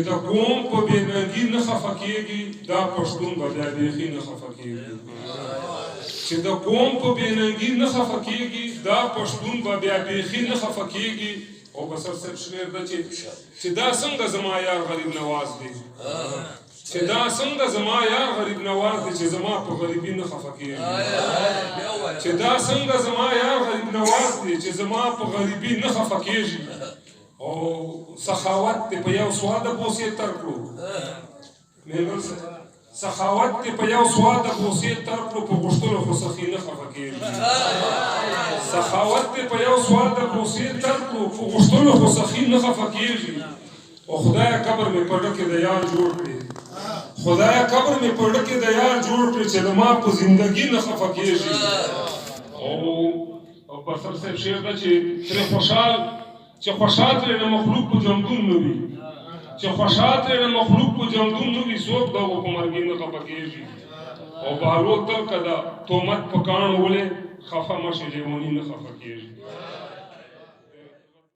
چې د قوم په بې ننګي نه خفه کېږي دا پښتون به بیا بیخي نه خفه کېږي چې د قوم په بې ننګي نه خفه کېږي دا پښتون به بیا بیخي نه خفه کېږي او بسر صاحب شمیر ده چې دا څنګه زما یار غریب نواز دی چې دا څنګه زما یار غریب نواز دی چې زما په غریبي نه خفه کېږي چې دا څنګه زما یار غریب نواز دی چې زما په غریبي نه خفه کېږي او سخاوت ته په یو سواده بوسې تر کړو مېګل سخاوت ته په یو سواده بوسې تر کړو په غوښتلو خو سخي نه خفه کېږي سخاوت ته په یو سواده بوسې تر کړو په غوښتلو خو سخي نه خفه کېږي او خدایه قبر مې په ډکې د یار جوړ کړې خدایه قبر مې په ډکې د یار جوړ کړې چې د ما په زندګي نه خفه کېږي او بسر صاحب شعر ده چې خوشحال ترې نه مخلوق په جمدون نه وي چې خوشحال ترې نه مخلوق په جمدون نه وي څوک د هغو په مرګي نه خفه کېږي او بهلول تل که د تهمت په کاڼو ولې خفه مه شې لیوني نه خفه کېږي